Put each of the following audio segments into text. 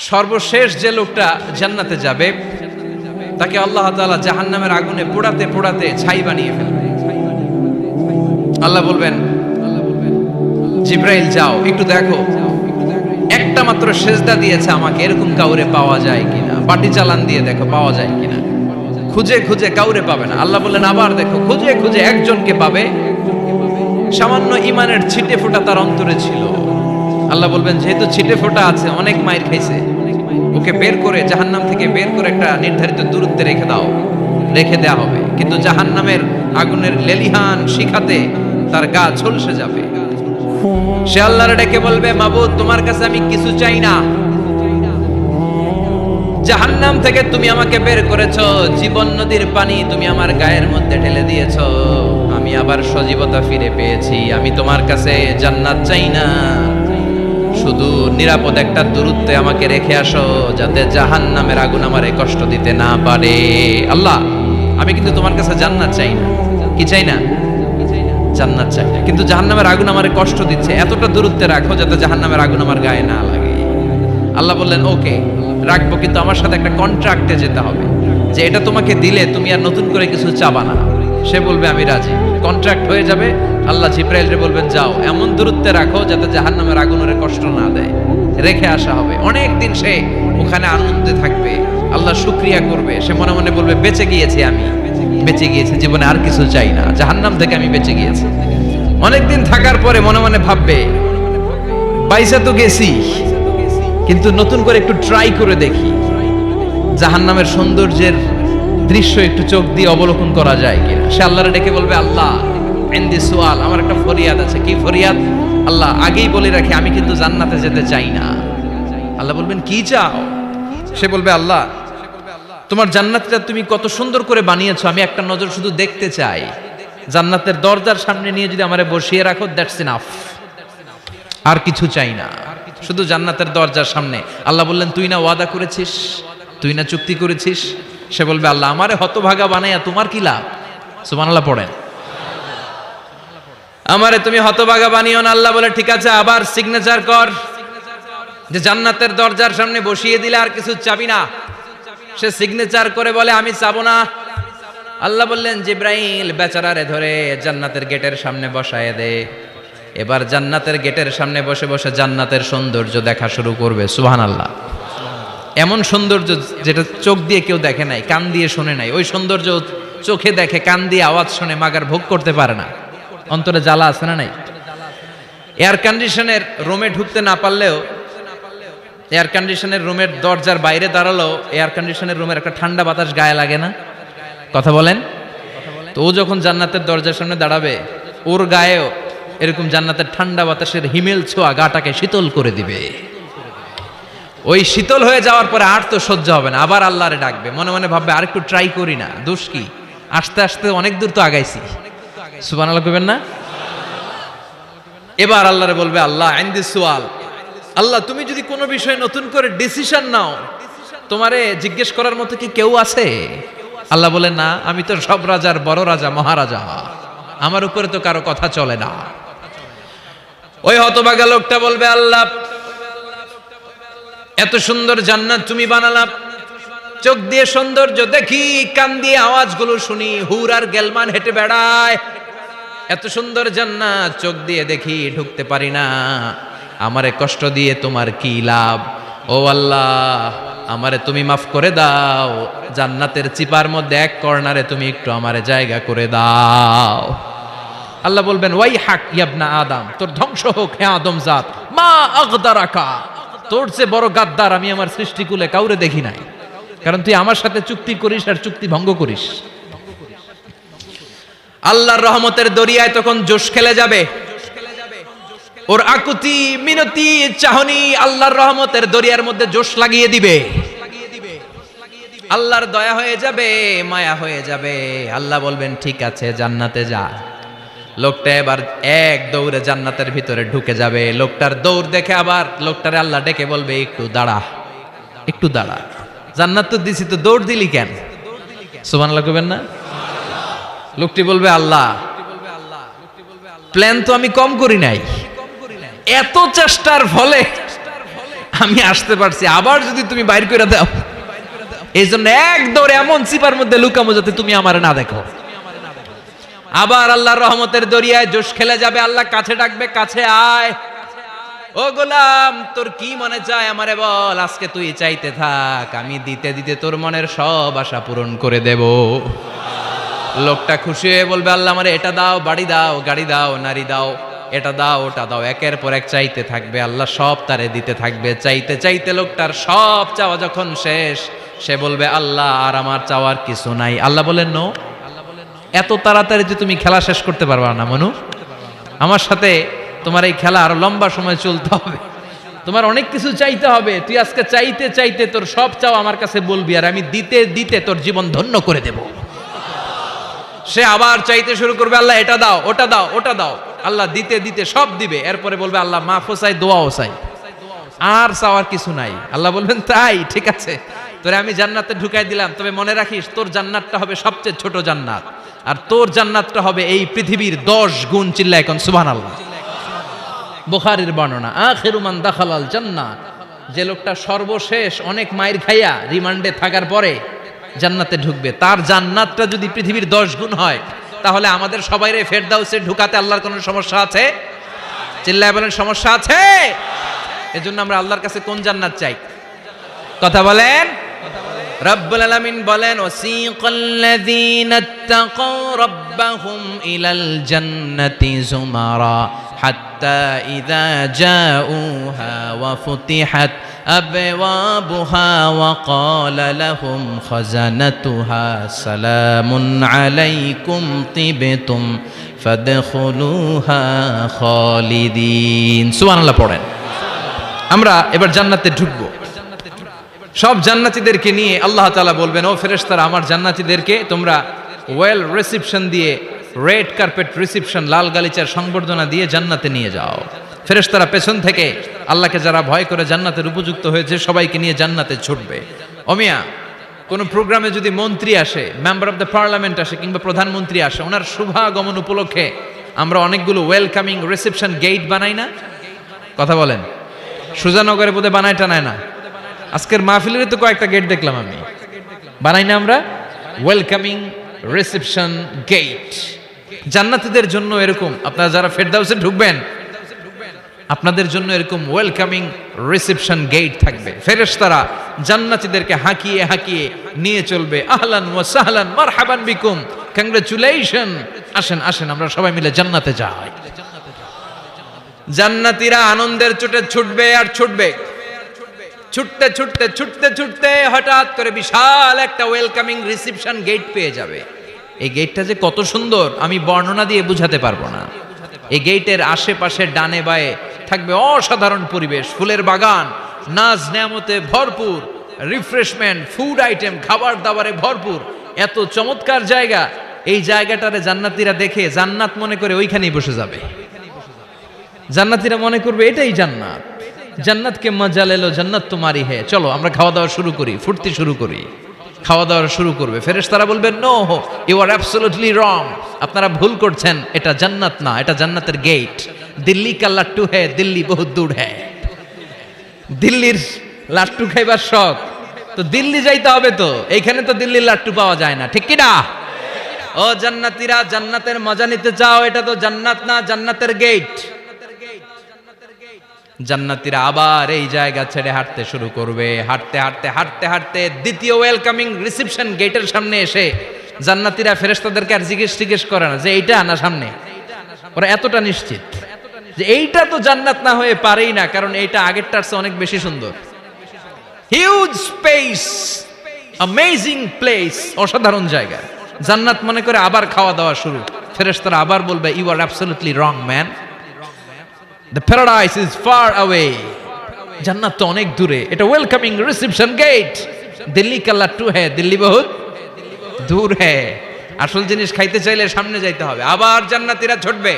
সর্বশেষ যে লোকটা জান্নাতে যাবে তাকে আল্লাহ তাআলা জাহান্নামের আগুনে পোড়াতে পোড়াতে ছাই বানিয়ে ফেলবে। আল্লাহ বলবেন, জিব্রাইল যাও একটু দেখো, একটা মাত্র সেজদা দিয়েছে আমাকে, এরকম কাউরে পাওয়া যায় কিনা। বাটি চালান দিয়ে দেখো পাওয়া যায় কিনা। খুঁজে খুঁজে কাউরে পাবে না। আল্লাহ বললেন আবার দেখো, খুঁজে খুঁজে একজনকে পাবে, সামান্য ইমানের ছিটে ফোঁটা তার অন্তরে ছিল। আল্লাহ বলবেন যেহেতু ছিটে ফোঁটা আছে, অনেক মায়ের খাইছে, ওকে বের করে জাহান্নাম থেকে বের করে একটা নির্ধারিত দূরত্বে রেখে দাও। রেখে দেওয়া হবে, কিন্তু জাহান্নামের আগুনের লেলিহান শিখাতে তার গা ঝলসে যাবে। সে আল্লাহর ডেকে বলবে, মাবুদ তোমার কাছে আমি কিছু চাই না, জাহান্নাম থেকে তুমি আমাকে বের করেছো, জীবন নদীর পানি তুমি আমার গায়ের মধ্যে ঢেলে দিয়েছো, আমি আবার সজীবতা ফিরে পেয়েছি। আমি তোমার কাছে জান্নাত চাই না, শুধু নিরাপদ একটা দূরত্বে আমাকে রেখে আসো, যাতে জাহান্নামের আগুন আমারে কষ্ট দিতে না পারে। আল্লাহ আমি কিন্তু তোমার কাছে জান্নাত চাই না। কি চাই না? জান্নাত চাই না, কিন্তু জাহান্নামের আগুন আমারে কষ্ট দিচ্ছে, এতটা দূরত্বে রাখো যাতে জাহান্নামের আগুন আমার গায়ে না লাগে। আল্লাহ বললেন ওকে রাখবো, কিন্তু আমার সাথে একটা কন্ট্রাক্টে যেতে হবে, যে এটা তোমাকে দিলে তুমি আর নতুন করে কিছু চাবা না। সে বলবে আমি রাজি, কন্ট্রাক্ট হয়ে যাবে। আল্লাহ জিব্রাইলকে বলবেন যাও এমন দূরত্বে রাখো যাতে জাহান্নামের আগুন ওরে কষ্ট না দেয়। রেখে আসা হবে, অনেক দিন সে ওখানে আনন্দে থাকবে, আল্লাহ শুকরিয়া করবে। সে মনে মনে বলবে বেঁচে গিয়েছি, আমি বেঁচে গিয়েছি, জীবনে আর কিছু চাই না, জাহান্নাম থেকে আমি বেঁচে গিয়েছি। অনেকদিন থাকার পরে মনে মনে ভাববে বাইসা তো গেছি, কিন্তু নতুন করে একটু ট্রাই করে দেখি, জাহান্নামের সৌন্দর্যের দৃশ্য একটু চোখ দিয়ে অবলোকন করা যায় কিনা। সে আল্লাহরে ডেকে বলবে আল্লাহ ইনদি সুআল, আমার একটা ফরিয়াদ আছে। কি ফরিয়াদ? আল্লাহ আগেই বলে রাখি আমি কিন্তু জান্নাতে যেতে চাই না। আল্লাহ বলবেন কি চাও? সে বলবে আল্লাহ তোমার জান্নাতটা তুমি কত সুন্দর করে বানিয়েছো, আমি একটা নজর শুধু দেখতে চাই। জান্নাতের দরজার সামনে নিয়ে যদি আমারে বসিয়ে রাখো, দ্যাটস ইনাফ, আর কিছু চাই না, শুধু জান্নাতের দরজার সামনে। আল্লাহ বললেন তুই না ওয়াদা করেছিস, তুই না চুক্তি করেছিস। সে বলবে আল্লাহ আমারে হতভাগা বানাইয়া তোমার কি লাভ? সুবহানাল্লাহ পড়েন। আমারে তুমি হতভাগা বানিও না। আল্লাহ বলে ঠিক আছে, আবার সিগনেচার কর যে জান্নাতের দরজার সামনে বসিয়ে দিলে আর কিছু চাবি না। সে সিগনেচার করে বলে আমি চাবো না। আল্লাহ বললেন জিব্রাইল বেচারারে ধরে জান্নাতের গেটের সামনে বসায় দে। এবার জান্নাতের গেটের সামনে বসে বসে জান্নাতের সৌন্দর্য দেখা শুরু করবে। সুবহানাল্লাহ। এমন সৌন্দর্য যেটা চোখ দিয়ে কেউ দেখে নাই, কান দিয়ে শোনে নাই। ওই সৌন্দর্য চোখে দেখে, কান দিয়ে আওয়াজ শুনে মাগার ভোগ করতে পারে না। অন্তরে জ্বালা আছে না নাই? এয়ার কন্ডিশনের রুমে ঢুকতে না পারলেও, এয়ার কন্ডিশনের রুমের দরজার বাইরে দাঁড়ালো, এয়ার কন্ডিশনের রুমের একটা ঠান্ডা বাতাস গায়ে লাগে না? কথা বলেন তো। ও যখন জান্নাতের দরজার সামনে দাঁড়াবে, ওর গায়েও এরকম জান্নাতের ঠান্ডা বাতাসের হিমেল ছোঁয়া গাটাকে শীতল করে দিবে। ওই শীতল হয়ে যাওয়ার পরে আর তো সহ্য হবে না, আবার আল্লাহরে ডাকবে। মনে মনে ভাববে আর একটু ট্রাই করি না, দোষ কি, আস্তে আস্তে অনেক দূর তো আগাইছি। সুবহানাল্লাহ কইবেন না? এবার আল্লাহরে বলবে আল্লাহ ইনদি সুআল, আল্লাহ তুমি যদি কোনো বিষয়ে নতুন করে ডিসিশন নাও, তোমারে জিজ্ঞেস করার মতো কি কেউ আছে? আল্লাহ বলে না, আমি তো সব রাজার বড় রাজা, মহারাজা, আমার উপরে তো কারো কথা চলে না। ওই হতভাগা লোকটা বলবে আল্লাহ এত সুন্দর জান্নাত তুমি বানালা, চোখ দিয়ে সৌন্দর্য দেখি, কান দিয়ে আওয়াজগুলো শুনি, হুর আর গেলমান হেঁটে বেড়ায়, এত সুন্দর জান্নাত চোখ দিয়ে দেখি, ঢুকতে পারি না, আমারে কষ্ট দিয়ে তোমার কি লাভ? ও আল্লাহ আমারে তুমি মাফ করে দাও, জান্নাতের চিপার মধ্যে এক কর্নারে তুমি একটু আমারে জায়গা করে দাও। আল্লাহ বলবেন ওয়াই হাক ইয়াবনা আদম, তোর ধ্বংস হোক হে আদম জাত, মা আগদারাকা, তোর চেয়ে বড় গাদ্দার আমি আমার সৃষ্টিকুলে কাউরে দেখি নাই, কারণ তুই আমার সাথে চুক্তি করিস আর চুক্তি ভঙ্গ করিস। আল্লাহর রহমতের দরিয়ায় তখন জোশ খেলে যাবে, ওর আকুতি মিনতি চাহনি আল্লাহর রহমতের দরিয়ার মধ্যে জোশ লাগিয়ে দিবে। আল্লাহর দয়া হয়ে যাবে, মায়া হয়ে যাবে। আল্লাহ বলবেন ঠিক আছে জান্নাতে যা। লোকটা এবার এক দৌড়ে জান্নাতের ভিতরে ঢুকে যাবে। লোকটার দৌড় দেখে আবার লোকটারে আল্লাহ ডেকে বলবে একটু দাঁড়া, একটু দাঁড়া, জান্নাত তো দিছি, তো দৌড় দিলি কেন? সুবহানাল্লাহ কইবেন না? লোকটি বলবে আল্লাহ প্ল্যান তো আমি কম করি নাই, এত চেষ্টার ফলে আমি আসতে পারছি, আবার যদি তুমি বাইর করে দাও, এই জন্য এক দৌড়ে এমন চিপার মধ্যে লুকামো যাতে তুমি আমার না দেখো। আবার আল্লাহর রহমতের দরিয়ায় জোশ খেলে যাবে, আল্লাহ কাছে ডাকবে, কাছে আয়, ও গোলাম তোর কি মনে চায় আমারে বল, আজকে তুই চাইতে থাক, আমি দিতে দিতে তোর মনের সব আশা পূরণ করে দেব। লোকটা খুশি হয়ে বলবে, আল্লাহ আমারে এটা দাও, বাড়ি দাও, গাড়ি দাও, নারী দাও, এটা দাও, ওটা দাও, একের পর এক চাইতে থাকবে, আল্লাহ সব তারে দিতে থাকবে। চাইতে চাইতে লোকটার সব চাওয়া যখন শেষ, সে বলবে, আল্লাহ আর আমার চাওয়ার কিছু নাই। আল্লাহ বলেন, নো, এত তাড়াতাড়ি যে তুমি খেলা শেষ করতে পারবা না মনু, আমার সাথে তোমার এই খেলা আরো লম্বা সময় চলতে হবে, তোমার অনেক কিছু চাইতে হবে। তুই আজকে চাইতে চাইতে তোর সব চাও আমার কাছে বলবি, আর আমি দিতে দিতে তোর জীবন ধন্য করে দেব। সে আবার চাইতে শুরু করবে, আল্লাহ এটা দাও, ওটা দাও, ওটা দাও, আল্লাহ দিতে দিতে সব দিবে। এরপরে বলবে, আল্লাহ মাফও চাই, দোয়াও চাই, আর চাওয়ার কিছু নাই। আল্লাহ বলবেন, তাই ঠিক আছে, তোরে আমি জান্নাতে ঢুকাই দিলাম, তবে মনে রাখিস তোর জান্নাতটা হবে সবচেয়ে ছোট জান্নাত, আর তোর জান্নাতটা হবে এই পৃথিবীর 10 গুণ। চিল্লায় এখন সুবহানাল্লাহ। বুখারীর বর্ণনা, আখিরু মান দাখালাল জান্নাহ, যে লোকটা সর্বশেষ অনেক মাইর খাইয়া রিমান্ডে থাকার পরে জান্নাতে ঢুকবে, তার জান্নাতটা যদি পৃথিবীর 10 গুণ হয়, তাহলে আমাদের সবাইরে ফেরদাউসে ঢুকাতে আল্লাহর কোনো সমস্যা আছে? চিল্লায় বলেন, সমস্যা আছে? এজন্য আমরা আল্লাহর কাছে কোন জান্নাত চাই? কথা বলেন। রব্বুল আলামিন বলেন, ওয়াসিকাল্লাযীনা ইত্তাকাউ রাব্বাহুম ইলাল জান্নাতি যুমারা হাত্তা ইযা জাউহা ওয়া ফুতিহাত আবওয়াবুহা ওয়া ক্বালা লাহুম খাজানাতুহা সালামুন আলাইকুম তিবতুম ফাদখুলুহা খালিদিন। সুবহানাল্লাহ পড়েন। আমরা এবার জান্নাতে ঢুকবো। সব জান্নাতীদেরকে নিয়ে আল্লাহ তাআলা বলবেন, ও ফেরেশতারা, আমার জান্নাতীদেরকে তোমরা ওয়েল রিসেপশন দিয়ে, রেড কার্পেট রিসেপশন, লাল গালিচার সংবর্ধনা দিয়ে জান্নাতে নিয়ে যাও। ফেরেশতারা পেছন থেকে আল্লাহকে যারা ভয় করে জান্নাতের উপযুক্ত হয়েছে সবাইকে নিয়ে জান্নাতে ছুটবে। ওমিয়া, কোন প্রোগ্রামে যদি মন্ত্রী আসে, মেম্বার অফ দ্য পার্লামেন্ট আসে, কিংবা প্রধানমন্ত্রী আসে, ওনার শুভাগমন উপলক্ষে আমরা অনেকগুলো ওয়েলকামিং রিসেপশন গেট বানাই না? কথা বলেন। সুজানগরে বোধহয় বানায় টানায় না? আজকের মাহফিলের তো কয়েকটা গেট দেখলাম আমি, বানাই না আমরা? Welcoming reception gate. জান্নাতীদের জন্য এরকম, আপনারা যারা ফেরদাউসে ঢুকবেন আপনাদের জন্য এরকম ওয়েলকামিং রিসেপশন গেট থাকবে। ফেরেশতারা জান্নাতীদেরকে হাঁকিয়ে হাঁকিয়ে নিয়ে চলবে, আহলান ওয়া সাহলান মারহাবান বিকুম, কংগ্রাচুলেশন, আসেন আসেন আমরা সবাই মিলে জান্নাতে যাই। জান্নাতীরা আনন্দের চোটে ছুটবে আর ছুটবে, ছুটতে ছুটতে ছুটতে ছুটতে হঠাৎ করে বিশাল একটা ওয়েলকামিং রিসেপশন গেট পেয়ে যাবে। এই গেটটা যে কত সুন্দর আমি বর্ণনা দিয়ে বুঝাতে পারবো না। এই গেটের আশেপাশে ডানে বায়ে থাকবে অসাধারণ পরিবেশ, ফুলের বাগান, নাজ নেয়ামতে ভরপুর, রিফ্রেশমেন্ট, ফুড আইটেম, খাবার দাবারে ভরপুর, এত চমৎকার জায়গা। এই জায়গাটারে জান্নাতীরা দেখে জান্নাত মনে করে ওইখানেই বসে যাবে। জান্নাতীরা মনে করবে এটাই জান্নাত, জান্নাতকে মজা লেলো, জান্নাত তোমারই হে, চলো আমরা খাওয়া দাওয়া শুরু করি, ফুর্তি শুরু করি। খাওয়া দাওয়া শুরু করবে। ফেরেশতারা বলবেন, no, you are absolutely wrong, আপনারা ভুল করছেন, এটা জান্নাত না, এটা জান্নাতের গেট। দিল্লি কা লাট্টু হে, দিল্লি বহুত দূর হে। দিল্লির লাট্টু খাইবার শখ, তো দিল্লি যাইতে হবে, তো এইখানে তো দিল্লির লাট্টু পাওয়া যায় না, ঠিক কি না? ও জান্নাতীরা, জান্নাতের মজা নিতে চাও? এটা তো জান্নাত না, জান্নাতের গেট। জান্নাতীরা আবার এই জায়গা ছেড়ে হাঁটতে শুরু করবে। হাঁটতে হাঁটতে হাঁটতে হাঁটতে দ্বিতীয় ওয়েলকামিং রিসেপশন গেটের সামনে এসে জান্নাতীরা ফেরেশতাদেরকে আর জিজ্ঞেস করে না যে এইটা না সামনে, ওরা এতটা নিশ্চিত যে এইটা তো জান্নাত না হয়ে পারেই না, কারণ এইটা আগেরটার চেয়ে অনেক বেশি সুন্দর। হিউজ স্পেস, অ্যামেজিং প্লেস, অসাধারণ জায়গা। জান্নাত মনে করে আবার খাওয়া দাওয়া শুরু। ফেরেশতারা আবার বলবে, you are absolutely wrong man, the paradise is far away, জান্নাত তো অনেক দূরে, এটা ওয়েলকামিং রিসেপশন গেট। দিল্লি কা লাট্টু হে, দিল্লি বহুত দূর হে। আসল জিনিস খাইতে চাইলে সামনে যাইতে হবে। আবার জান্নাতীরা ছুটবে,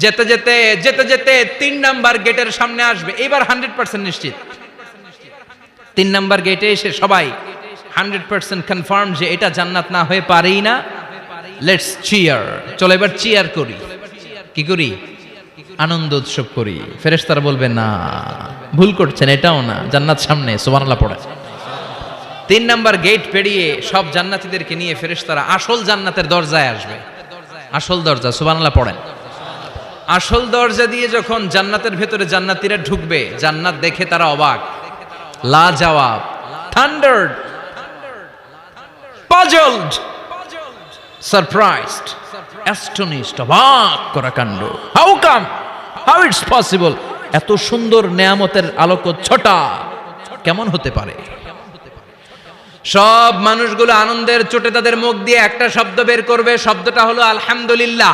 যেতে যেতে যেতে যেতে 3 নাম্বার গেটের সামনে আসবে। এবার 100% নিশ্চিত 3 নাম্বার গেটে এসে সবাই 100% কনফার্ম যে এটা জান্নাত না হয়ে পারেই না। লেটস চিয়ার, চলো এবার চিয়ার করি। কি করি? আনন্দ উৎসব করি, ফেরেশতারা বলবে না, ভুল করছেন, এটাও না, জান্নাত সামনে, সুবহানাল্লাহ পড়ে। 3 নাম্বার গেট পেরিয়ে সব জান্নাতীদেরকে নিয়ে ফেরেশতারা আসল জান্নাতের দরজায় আসবে। আসল দরজা, সুবহানাল্লাহ পড়েন। আসল দরজা দিয়ে যখন জান্নাতের ভেতরে জান্নাতীরা ঢুকবে, জান্নাত দেখে তারা অবাক, লাজবাব, থান্ডার্ড, পাজলড, সারপ্রাইজড, অ্যাস্টনিশড, অবাক করা কাণ্ড। How come, how it's possible, এত সুন্দর নেয়ামতের আলোকচ্ছটা কেমন হতে পারে? সব মানুষগুলো আনন্দের চোটে তাদের মুখ দিয়ে একটা শব্দ বের করবে, শব্দটা হলো আলহামদুলিল্লাহ।